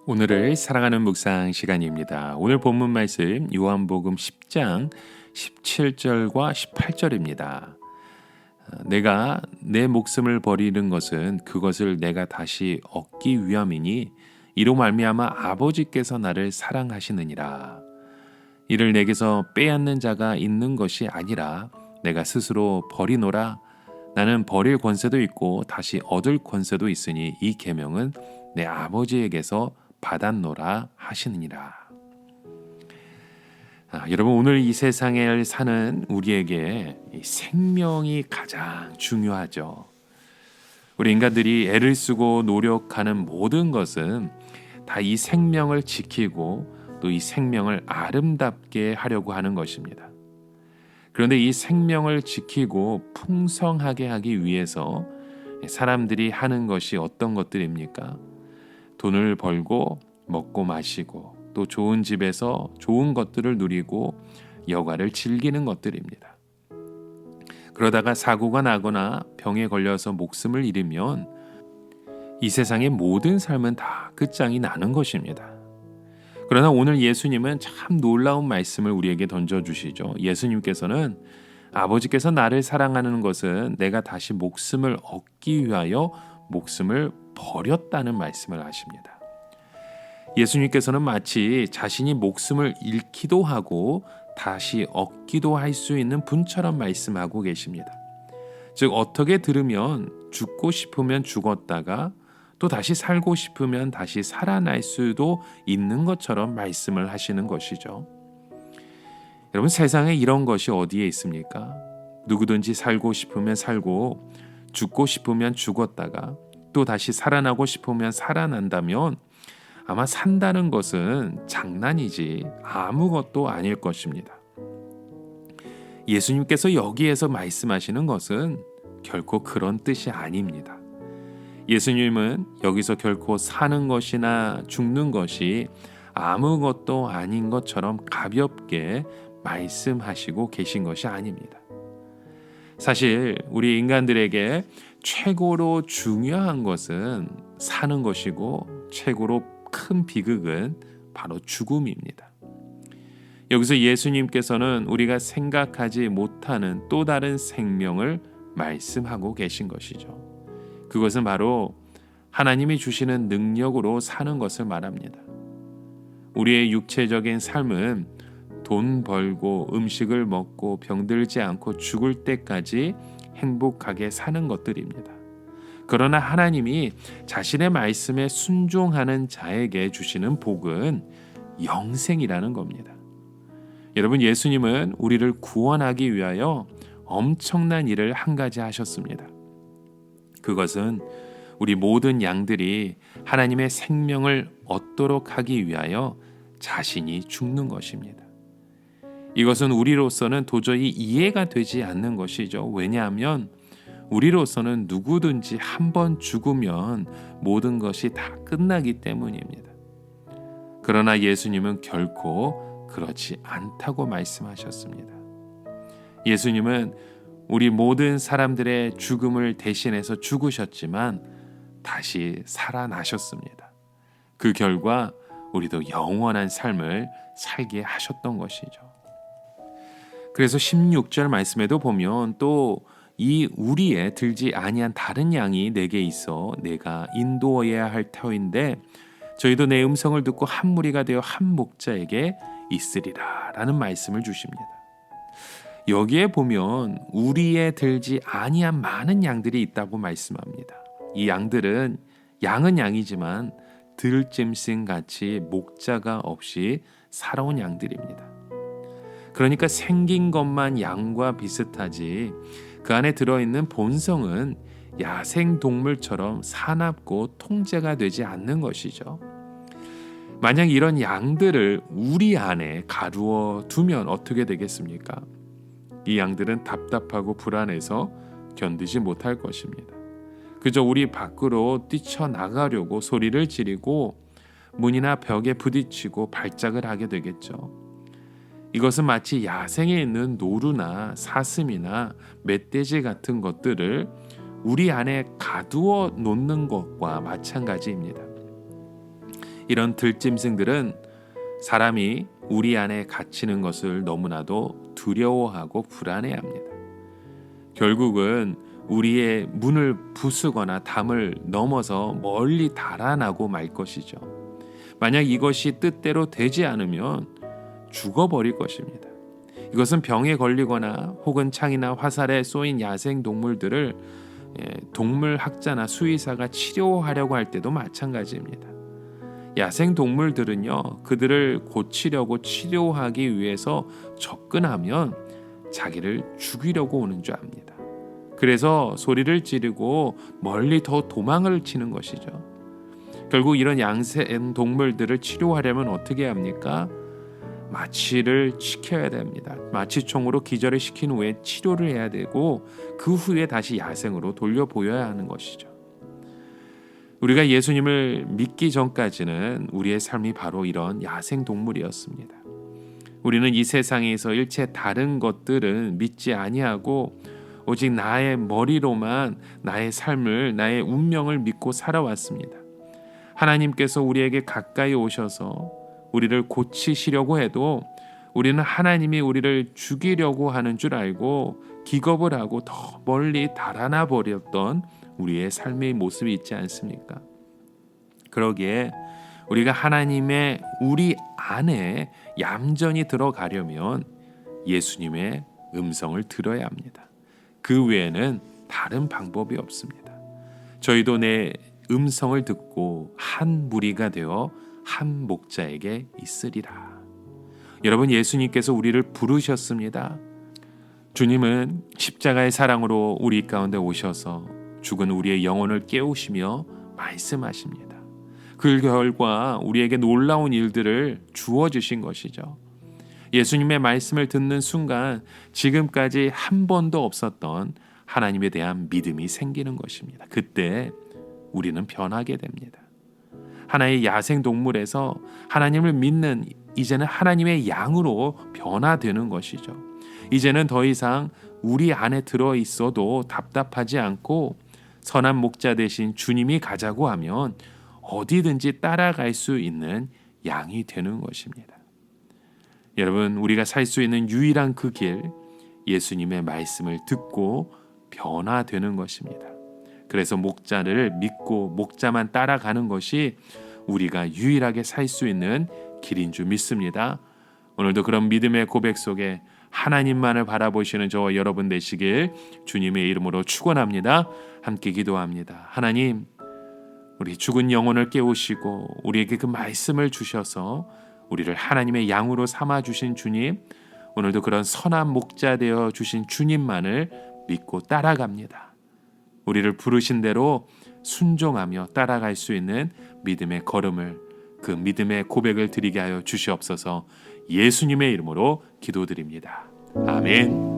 오늘을 사랑하는 묵상 시간입니다. 오늘 본문 말씀 요한복음 10장 17절과 18절입니다. 내가 내 목숨을 버리는 것은 그것을 내가 다시 얻기 위함이니 이로 말미암아 아버지께서 나를 사랑하시느니라. 이를 내게서 빼앗는 자가 있는 것이 아니라 내가 스스로 버리노라. 나는 버릴 권세도 있고 다시 얻을 권세도 있으니 이 계명은 내 아버지에게서 받았노라 하시느니라. 여러분, 오늘 이 세상에 사는 우리에게 이 생명이 가장 중요하죠. 우리 인간들이 애를 쓰고 노력하는 모든 것은 다 이 생명을 지키고 또 이 생명을 아름답게 하려고 하는 것입니다. 그런데 이 생명을 지키고 풍성하게 하기 위해서 사람들이 하는 것이 어떤 것들입니까? 돈을 벌고 먹고 마시고 또 좋은 집에서 좋은 것들을 누리고 여가를 즐기는 것들입니다. 그러다가 사고가 나거나 병에 걸려서 목숨을 잃으면 이 세상의 모든 삶은 다 끝장이 나는 것입니다. 그러나 오늘 예수님은 참 놀라운 말씀을 우리에게 던져주시죠. 예수님께서는 아버지께서 나를 사랑하는 것은 내가 다시 목숨을 얻기 위하여 목숨을 버렸다는 말씀을 하십니다. 예수님께서는 마치 자신이 목숨을 잃기도 하고 다시 얻기도 할 수 있는 분처럼 말씀하고 계십니다. 즉, 어떻게 들으면 죽고 싶으면 죽었다가 또 다시 살고 싶으면 다시 살아날 수도 있는 것처럼 말씀을 하시는 것이죠. 여러분, 세상에 이런 것이 어디에 있습니까? 누구든지 살고 싶으면 살고 죽고 싶으면 죽었다가 또 다시 살아나고 싶으면 살아난다면 아마 산다는 것은 장난이지 아무것도 아닐 것입니다. 예수님께서 여기에서 말씀하시는 것은 결코 그런 뜻이 아닙니다. 예수님은 여기서 결코 사는 것이나 죽는 것이 아무것도 아닌 것처럼 가볍게 말씀하시고 계신 것이 아닙니다. 사실 우리 인간들에게 최고로 중요한 것은 사는 것이고 최고로 큰 비극은 바로 죽음입니다. 여기서 예수님께서는 우리가 생각하지 못하는 또 다른 생명을 말씀하고 계신 것이죠. 그것은 바로 하나님이 주시는 능력으로 사는 것을 말합니다. 우리의 육체적인 삶은 돈 벌고 음식을 먹고 병들지 않고 죽을 때까지 행복하게 사는 것들입니다. 그러나 하나님이 자신의 말씀에 순종하는 자에게 주시는 복은 영생이라는 겁니다. 여러분, 예수님은 우리를 구원하기 위하여 엄청난 일을 한 가지 하셨습니다. 그것은 우리 모든 양들이 하나님의 생명을 얻도록 하기 위하여 자신이 죽는 것입니다. 이것은 우리로서는 도저히 이해가 되지 않는 것이죠. 왜냐하면 우리로서는 누구든지 한 번 죽으면 모든 것이 다 끝나기 때문입니다. 그러나 예수님은 결코 그렇지 않다고 말씀하셨습니다. 예수님은 우리 모든 사람들의 죽음을 대신해서 죽으셨지만 다시 살아나셨습니다. 그 결과 우리도 영원한 삶을 살게 하셨던 것이죠. 그래서 16절 말씀에도 보면 또 이 우리에 들지 아니한 다른 양이 내게 있어 내가 인도해야 할 터인데 저희도 내 음성을 듣고 한 무리가 되어 한 목자에게 있으리라 라는 말씀을 주십니다. 여기에 보면 우리에 들지 아니한 많은 양들이 있다고 말씀합니다. 이 양들은 양은 양이지만 들짐승같이 목자가 없이 살아온 양들입니다. 그러니까 생긴 것만 양과 비슷하지 그 안에 들어있는 본성은 야생동물처럼 사납고 통제가 되지 않는 것이죠. 만약 이런 양들을 우리 안에 가두어 두면 어떻게 되겠습니까? 이 양들은 답답하고 불안해서 견디지 못할 것입니다. 그저 우리 밖으로 뛰쳐나가려고 소리를 지르고 문이나 벽에 부딪히고 발작을 하게 되겠죠. 이것은 마치 야생에 있는 노루나 사슴이나 멧돼지 같은 것들을 우리 안에 가두어 놓는 것과 마찬가지입니다. 이런 들짐승들은 사람이 우리 안에 갇히는 것을 너무나도 두려워하고 불안해합니다. 결국은 우리의 문을 부수거나 담을 넘어서 멀리 달아나고 말 것이죠. 만약 이것이 뜻대로 되지 않으면 죽어버릴 것입니다. 이것은 병에 걸리거나 혹은 창이나 화살에 쏘인 야생 동물들을 동물학자나 수의사가 치료하려고 할 때도 마찬가지입니다. 야생 동물들은요, 그들을 고치려고 치료하기 위해서 접근하면 자기를 죽이려고 오는 줄 압니다. 그래서 소리를 지르고 멀리 더 도망을 치는 것이죠. 결국 이런 야생 동물들을 치료하려면 어떻게 합니까? 마취를 시켜야 됩니다. 마취총으로 기절을 시킨 후에 치료를 해야 되고 그 후에 다시 야생으로 돌려보여야 하는 것이죠. 우리가 예수님을 믿기 전까지는 우리의 삶이 바로 이런 야생 동물이었습니다. 우리는 이 세상에서 일체 다른 것들은 믿지 아니하고 오직 나의 머리로만 나의 삶을, 나의 운명을 믿고 살아왔습니다. 하나님께서 우리에게 가까이 오셔서 우리를 고치시려고 해도 우리는 하나님이 우리를 죽이려고 하는 줄 알고 기겁을 하고 더 멀리 달아나 버렸던 우리의 삶의 모습이 있지 않습니까? 그러기에 우리가 하나님의 우리 안에 얌전히 들어가려면 예수님의 음성을 들어야 합니다. 그 외에는 다른 방법이 없습니다. 저희도 내 음성을 듣고 한 무리가 되어 한 목자에게 있으리라. 여러분, 예수님께서 우리를 부르셨습니다. 주님은 십자가의 사랑으로 우리 가운데 오셔서 죽은 우리의 영혼을 깨우시며 말씀하십니다. 그 결과 우리에게 놀라운 일들을 주어주신 것이죠. 예수님의 말씀을 듣는 순간 지금까지 한 번도 없었던 하나님에 대한 믿음이 생기는 것입니다. 그때 우리는 변하게 됩니다. 하나의 야생 동물에서 하나님을 믿는 이제는 하나님의 양으로 변화되는 것이죠. 이제는 더 이상 우리 안에 들어 있어도 답답하지 않고 선한 목자 대신 주님이 가자고 하면 어디든지 따라갈 수 있는 양이 되는 것입니다. 여러분, 우리가 살 수 있는 유일한 그 길, 예수님의 말씀을 듣고 변화되는 것입니다. 그래서 목자를 믿고 목자만 따라가는 것이 우리가 유일하게 살 수 있는 길인 줄 믿습니다. 오늘도 그런 믿음의 고백 속에 하나님만을 바라보시는 저와 여러분 되시길 주님의 이름으로 축원합니다. 함께 기도합니다. 하나님, 우리 죽은 영혼을 깨우시고 우리에게 그 말씀을 주셔서 우리를 하나님의 양으로 삼아주신 주님, 오늘도 그런 선한 목자 되어 주신 주님만을 믿고 따라갑니다. 우리를 부르신 대로 순종하며 따라갈 수 있는 믿음의 걸음을, 그 믿음의 고백을 드리게 하여 주시옵소서. 예수님의 이름으로 기도드립니다. 아멘.